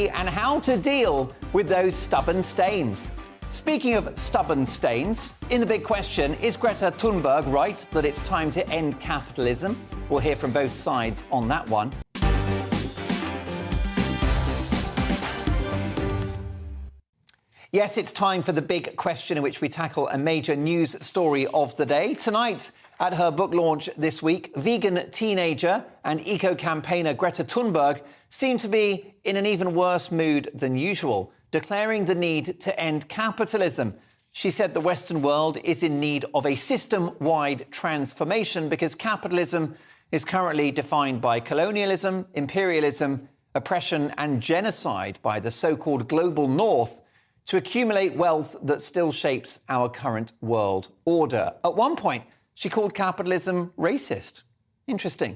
and how to deal with those stubborn stains. Speaking of stubborn stains, in the big question, is Greta Thunberg right that it's time to end capitalism? We'll hear from both sides on that one. Yes, it's time for the big question in which we tackle a major news story of the day. Tonight, at her book launch this week, vegan teenager and eco-campaigner Greta Thunberg seemed to be in an even worse mood than usual, declaring the need to end capitalism. She said the Western world is in need of a system-wide transformation because capitalism is currently defined by colonialism, imperialism, oppression and genocide by the so-called global north to accumulate wealth that still shapes our current world order. At one point, she called capitalism racist. Interesting.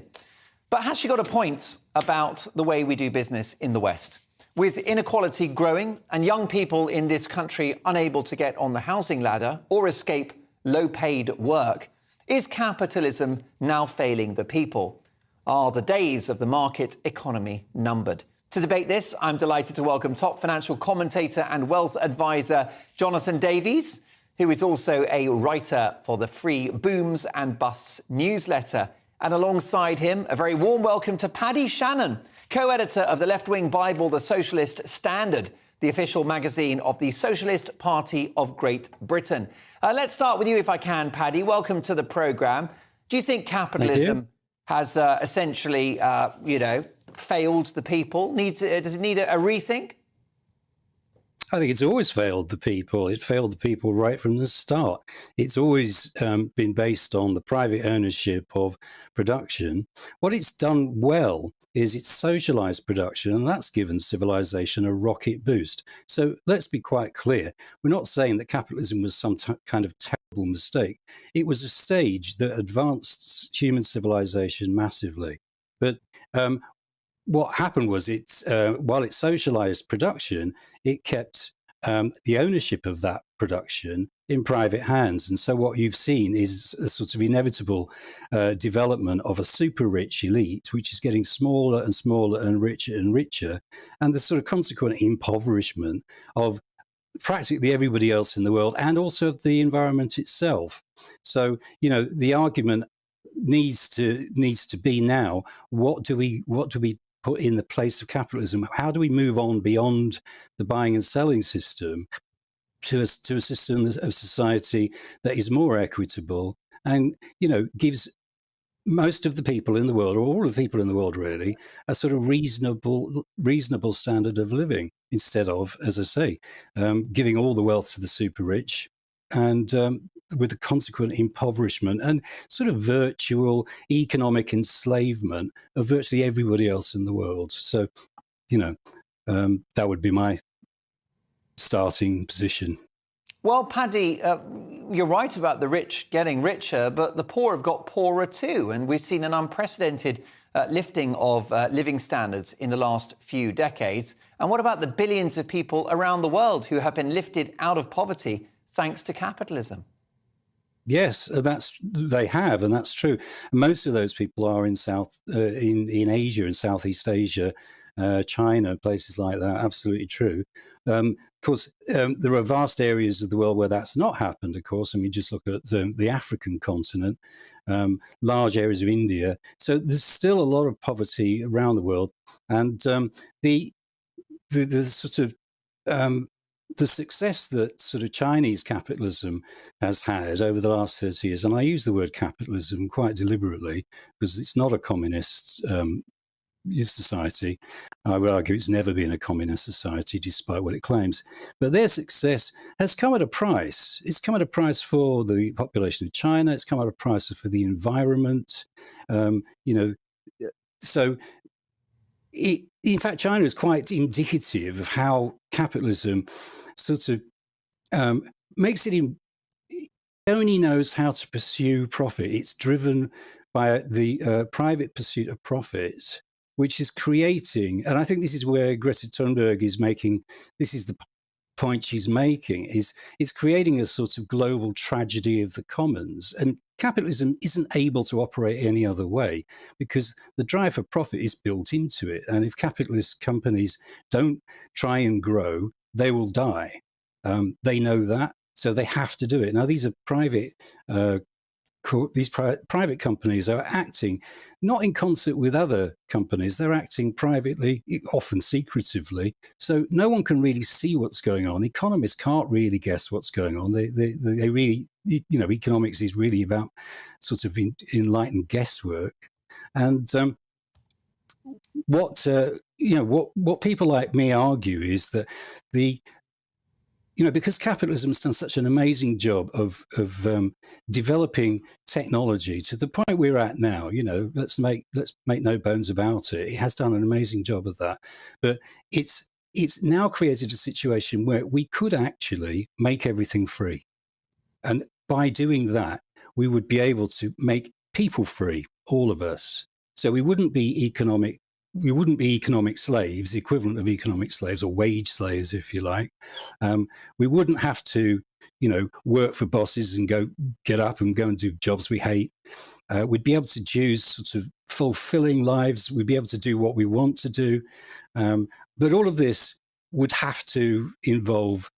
But has she got a point about the way we do business in the West? With inequality growing and young people in this country unable to get on the housing ladder or escape low-paid work, is capitalism now failing the people? Are the days of the market economy numbered? To debate this, I'm delighted to welcome top financial commentator and wealth advisor Jonathan Davies, who is also a writer for the free Booms and Busts newsletter. And alongside him, a very warm welcome to Paddy Shannon, co-editor of the left-wing Bible, The Socialist Standard, the official magazine of the Socialist Party of Great Britain. Let's start with you, if I can, Paddy. Welcome to the programme. Do you think capitalism has essentially, failed the people? Does it need a rethink? I think it's always failed the people. It failed the people right from the start. It's always been based on the private ownership of production. What it's done well is it's socialized production, and that's given civilization a rocket boost. So let's be quite clear. We're not saying that capitalism was some kind of terrible mistake. It was a stage that advanced human civilization massively. But what happened was while it socialized production, it kept the ownership of that production in private hands. And so what you've seen is a sort of inevitable development of a super rich elite, which is getting smaller and smaller and richer, and the sort of consequent impoverishment of practically everybody else in the world and also of the environment itself. So, the argument needs to be now, what do we put in the place of capitalism? How do we move on beyond the buying and selling system to a system of society that is more equitable and, gives most of the people in the world, or all of the people in the world really, a sort of reasonable standard of living, instead of, as I say, giving all the wealth to the super rich and with the consequent impoverishment and sort of virtual economic enslavement of virtually everybody else in the world. So, that would be my starting position. Well, Paddy, you're right about the rich getting richer, but the poor have got poorer too. And we've seen an unprecedented lifting of living standards in the last few decades. And what about the billions of people around the world who have been lifted out of poverty thanks to capitalism? Yes, they have, and that's true. Most of those people are in in Asia, in Southeast Asia, China, places like that. Absolutely true. Of course, there are vast areas of the world where that's not happened. Of course, I mean, just look at the African continent, large areas of India. So there's still a lot of poverty around the world, and the sort of the success that sort of Chinese capitalism has had over the last 30 years, and I use the word capitalism quite deliberately because it's not a communist society. I would argue it's never been a communist society, despite what it claims. But their success has come at a price. It's come at a price for the population of China. It's come at a price for the environment. So in fact, China is quite indicative of how capitalism sort of makes it it only knows how to pursue profit. It's driven by the private pursuit of profit, which is creating, and I think this is where Greta Thunberg is making, this is the point she's making is it's creating a sort of global tragedy of the commons. And capitalism isn't able to operate any other way because the drive for profit is built into it. And if capitalist companies don't try and grow, they will die. They know that, so they have to do it. Now, these are private private companies are acting not in concert with other companies. They're acting privately, often secretively. So no one can really see what's going on. Economists can't really guess what's going on. They really, economics is really about sort of enlightened guesswork. And what people like me argue is that because capitalism has done such an amazing job of developing technology to the point we're at now, let's make no bones about it. It has done an amazing job of that, but it's now created a situation where we could actually make everything free, and by doing that, we would be able to make people free, all of us. So we wouldn't be economic slaves, the equivalent of economic slaves, or wage slaves, if you like. We wouldn't have to, work for bosses and get up and go and do jobs we hate. We'd be able to choose sort of fulfilling lives. We'd be able to do what we want to do. But all of this would have to involve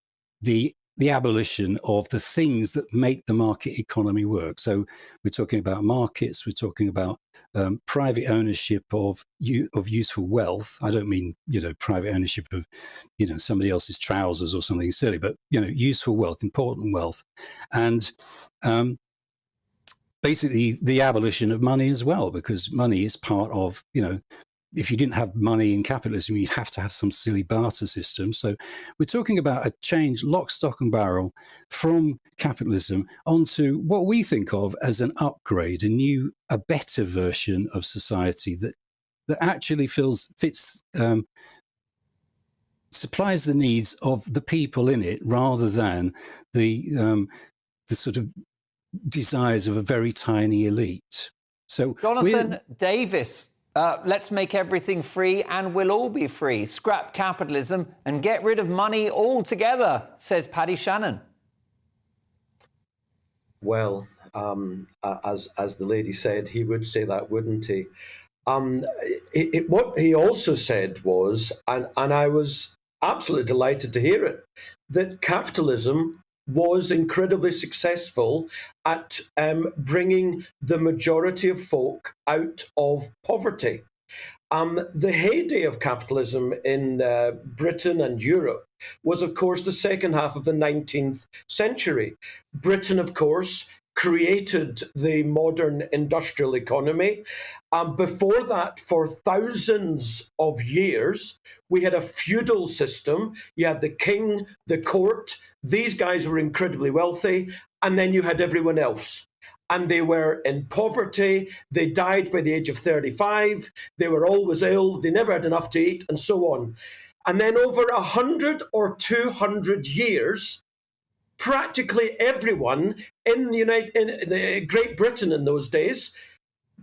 the abolition of the things that make the market economy work. So we're talking about markets, we're talking about private ownership of useful wealth. I don't mean, private ownership of, somebody else's trousers or something silly, but, useful wealth, important wealth. And basically the abolition of money as well, because money is part of, if you didn't have money in capitalism, you'd have to have some silly barter system. So we're talking about a change, lock, stock and barrel, from capitalism onto what we think of as an upgrade, a better version of society that actually fits, supplies the needs of the people in it, rather than the sort of desires of a very tiny elite. So Jonathan Davis. Let's make everything free and we'll all be free. Scrap capitalism and get rid of money altogether, says Paddy Shannon. Well, as the lady said, he would say that, wouldn't he? What he also said was, and I was absolutely delighted to hear it, that capitalism was incredibly successful at bringing the majority of folk out of poverty. The heyday of capitalism in Britain and Europe was, of course, the second half of the 19th century. Britain, of course, created the modern industrial economy. Before that, for thousands of years, we had a feudal system. You had the king, the court. These guys were incredibly wealthy. And then you had everyone else. And they were in poverty. They died by the age of 35. They were always ill. They never had enough to eat, and so on. And then over 100 or 200 years, practically everyone in the Great Britain in those days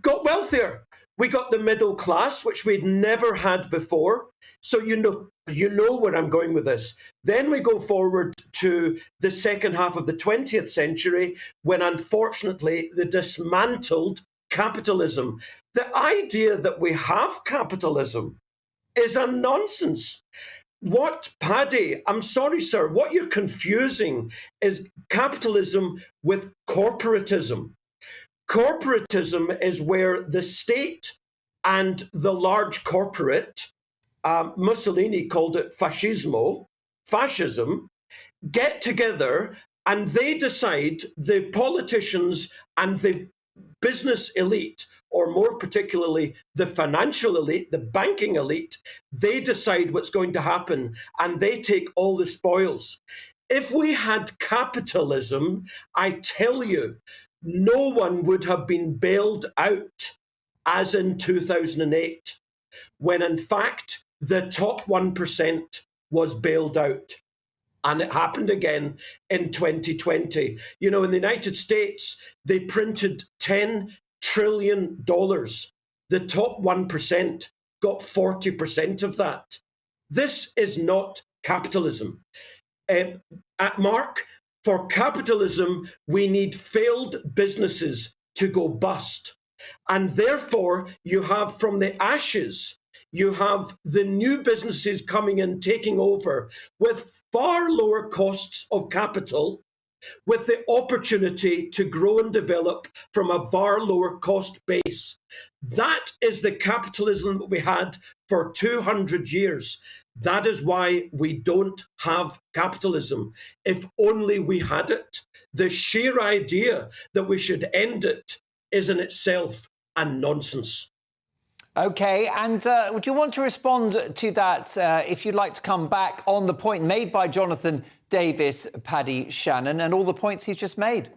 got wealthier. We got the middle class, which we'd never had before. So you know where I'm going with this. Then we go forward to the second half of the 20th century, when unfortunately they dismantled capitalism. The idea that we have capitalism is a nonsense. Paddy, I'm sorry, sir, what you're confusing is capitalism with corporatism. Corporatism is where the state and the large corporate, Mussolini called it fascismo, fascism, get together and they decide, the politicians and the business elite, or more particularly the financial elite, the banking elite, they decide what's going to happen and they take all the spoils. If we had capitalism, I tell you, no one would have been bailed out as in 2008, when in fact the top 1% was bailed out. And it happened again in 2020. In the United States, they printed $10 trillion. The top 1% got 40% of that. This is not capitalism. at Mark, for capitalism, we need failed businesses to go bust. And therefore, you have from the ashes, you have the new businesses coming in, taking over with far lower costs of capital, with the opportunity to grow and develop from a far lower cost base. That is the capitalism that we had for 200 years. That is why we don't have capitalism. If only we had it. The sheer idea that we should end it is in itself a nonsense. OK, and would you want to respond to that, if you'd like to come back on the point made by Jonathan Davis, Paddy Shannon, and all the points he's just made?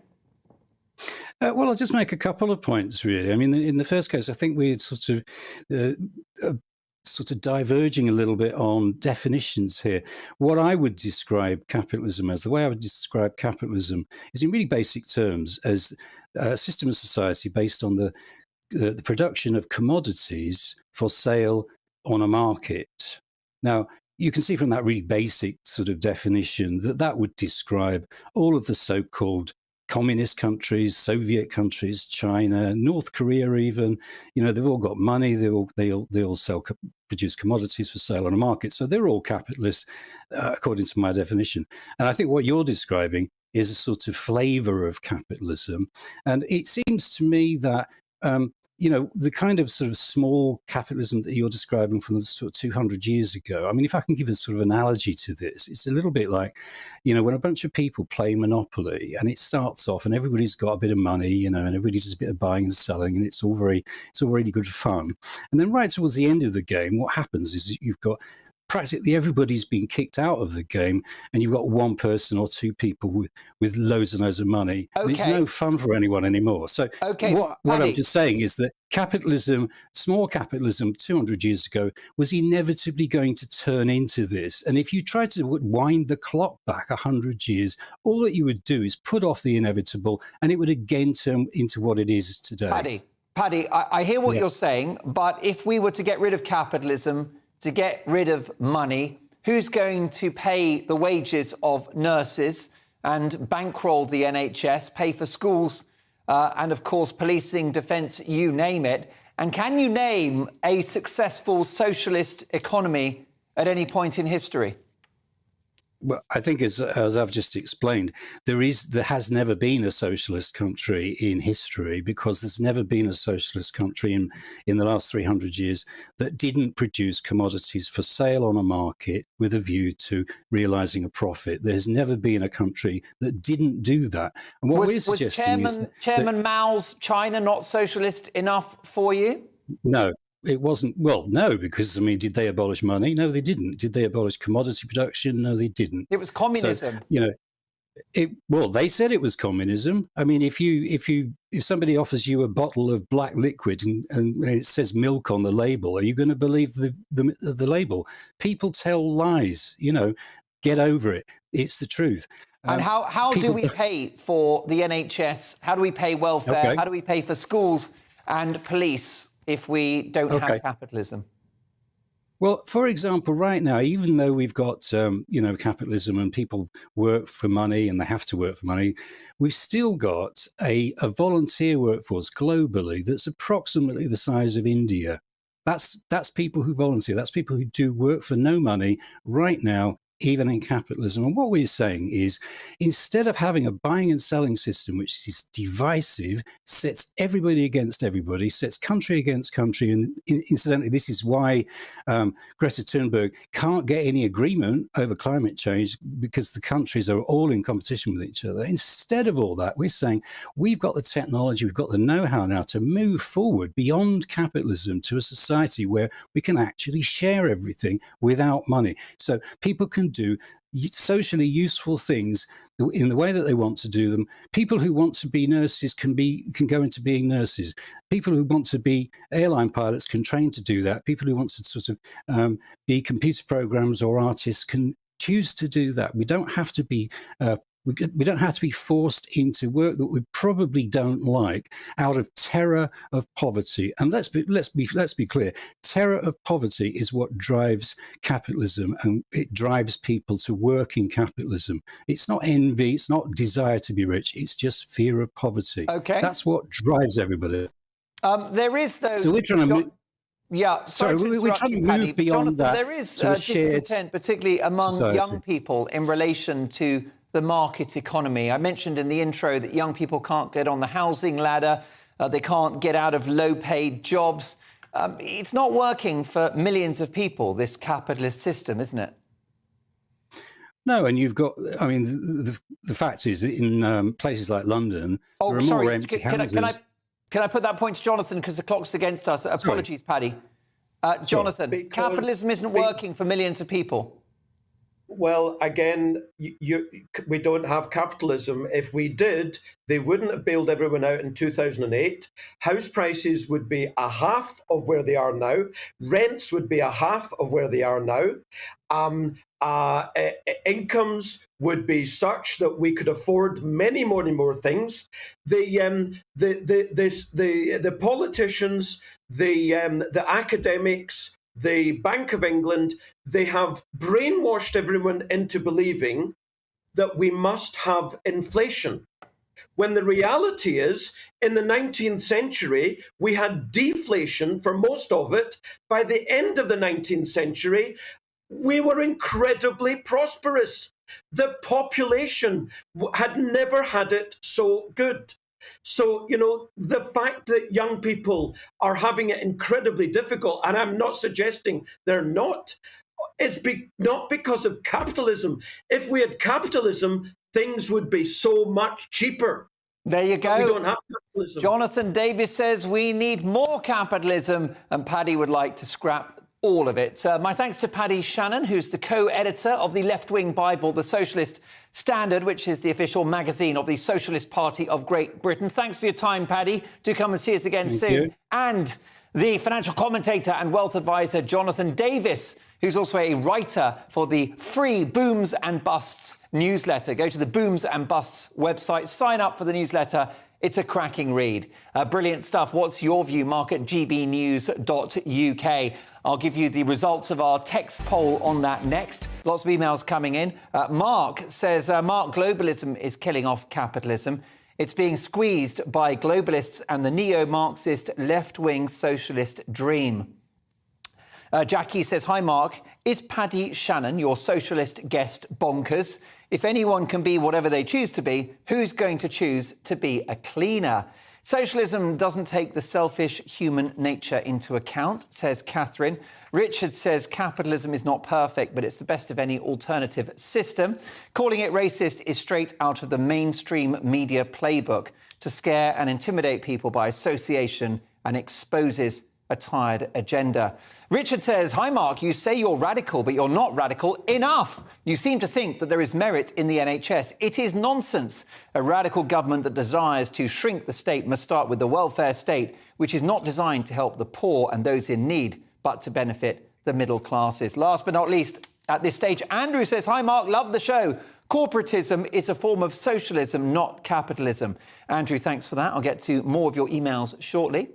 Well, I'll just make a couple of points, really. I mean, in the first case, I think we're sort of diverging a little bit on definitions here. What I would describe capitalism as, the way I would describe capitalism is in really basic terms as a system of society based on the production of commodities for sale on a market. Now, you can see from that really basic sort of definition that that would describe all of the so-called communist countries, Soviet countries, China, North Korea even. You know, they've all got money. They all produce commodities for sale on a market. So they're all capitalists, according to my definition. And I think what you're describing is a sort of flavour of capitalism. And it seems to me that you know, the kind of sort of small capitalism that you're describing from sort of 200 years ago, I mean, if I can give a sort of analogy to this, it's a little bit like, you know, when a bunch of people play Monopoly and it starts off and everybody's got a bit of money, you know, and everybody does a bit of buying and selling and it's all really good fun. And then right towards the end of the game, what happens is you've got practically everybody's been kicked out of the game and you've got one person or two people with loads and loads of money. Okay. And it's no fun for anyone anymore. So what I'm just saying is that capitalism, small capitalism 200 years ago was inevitably going to turn into this. And if you try to wind the clock back 100 years, all that you would do is put off the inevitable and it would again turn into what it is today. Paddy, I hear what you're saying, but if we were to get rid of capitalism, to get rid of money, who's going to pay the wages of nurses and bankroll the NHS, pay for schools and, of course, policing, defence, you name it? And can you name a successful socialist economy at any point in history? Well, I think as I've just explained, there has never been a socialist country in history because there's never been a socialist country in the last 300 years that didn't produce commodities for sale on a market with a view to realizing a profit. There's never been a country that didn't do that. And what we're suggesting is Chairman Mao's China not socialist enough for you? No. It wasn't. Well, no, because, I mean, did they abolish money? No, they didn't. Did they abolish commodity production? No, they didn't. It was communism. So, you know, well, they said it was communism. I mean, if somebody offers you a bottle of black liquid and it says milk on the label, are you going to believe the label? People tell lies, you know, get over it. It's the truth. And how do we pay for the NHS? How do we pay welfare? Okay. How do we pay for schools and police if we don't have capitalism? Well, for example, right now, even though we've got, you know, capitalism and people work for money and they have to work for money, we've still got a volunteer workforce globally that's approximately the size of India. That's people who volunteer. That's people who do work for no money right now, even in capitalism. And what we're saying is, instead of having a buying and selling system which is divisive, sets everybody against everybody, sets country against country, and incidentally, this is why Greta Thunberg can't get any agreement over climate change, because the countries are all in competition with each other. Instead of all that, we're saying we've got the technology, we've got the know-how now to move forward beyond capitalism to a society where we can actually share everything without money. So people can do socially useful things in the way that they want to do them. People who want to be nurses can go into being nurses. People who want to be airline pilots can train to do that. People who want to sort of be computer programmers or artists can choose to do that. We don't have to be We don't have to be forced into work that we probably don't like out of terror of poverty. And let's be clear. Terror of poverty is what drives capitalism, and it drives people to work in capitalism. It's not envy. It's not desire to be rich. It's just fear of poverty. Okay. That's what drives everybody. There is, though. So we're trying to Yeah, we're trying to move beyond Jonathan, that. there is to a shared discontent, particularly among society. young people, in relation to the market economy. I mentioned in the intro that young people can't get on the housing ladder. They can't get out of low-paid jobs. It's not working for millions of people, this capitalist system, isn't it? No, and you've got, I mean, the fact is that in places like London, there are more empty houses. Can I put that point to Jonathan, because the clock's against us? Apologies, Paddy. Jonathan, capitalism isn't working for millions of people. Well, again, we don't have capitalism. If we did, they wouldn't have bailed everyone out in 2008. House prices would be a half of where they are now. Rents would be a half of where they are now. Incomes would be such that we could afford many more things. The politicians, the academics, the Bank of England, they have brainwashed everyone into believing that we must have inflation. When the reality is, in the 19th century, we had deflation for most of it. By the end of the 19th century, we were incredibly prosperous. The population had never had it so good. So, the fact that young people are having it incredibly difficult, and I'm not suggesting they're not, it's not because of capitalism. If we had capitalism, things would be so much cheaper. There you go. But we don't have capitalism. Jonathan Davis says we need more capitalism, and Paddy would like to scrap all of it. My thanks to Paddy Shannon, who's the co-editor of the left-wing Bible, The Socialist Standard, which is the official magazine of the Socialist Party of Great Britain. Thanks for your time, Paddy. Do come and see us again soon. You. And the financial commentator and wealth advisor, Jonathan Davis, who's also a writer for the free Booms and Busts newsletter. Go to the Booms and Busts website, sign up for the newsletter. It's a cracking read. Brilliant stuff. What's your view? Mark at gbnews.uk. I'll give you the results of our text poll on that next. Lots of emails coming in. Mark says, Mark, globalism is killing off capitalism. It's being squeezed by globalists and the neo-Marxist left-wing socialist dream. Jackie says, hi, Mark. Is Paddy Shannon, your socialist guest, bonkers? If anyone can be whatever they choose to be, who's going to choose to be a cleaner? Socialism doesn't take the selfish human nature into account, says Catherine. Richard says capitalism is not perfect, but it's the best of any alternative system. Calling it racist is straight out of the mainstream media playbook to scare and intimidate people by association and exposes a tired agenda. Richard says, hi, Mark, you say you're radical, but you're not radical enough. You seem to think that there is merit in the NHS. It is nonsense. A radical government that desires to shrink the state must start with the welfare state, which is not designed to help the poor and those in need, but to benefit the middle classes. Last but not least, at this stage, Andrew says, hi, Mark, love the show. Corporatism is a form of socialism, not capitalism. Andrew, thanks for that. I'll get to more of your emails shortly.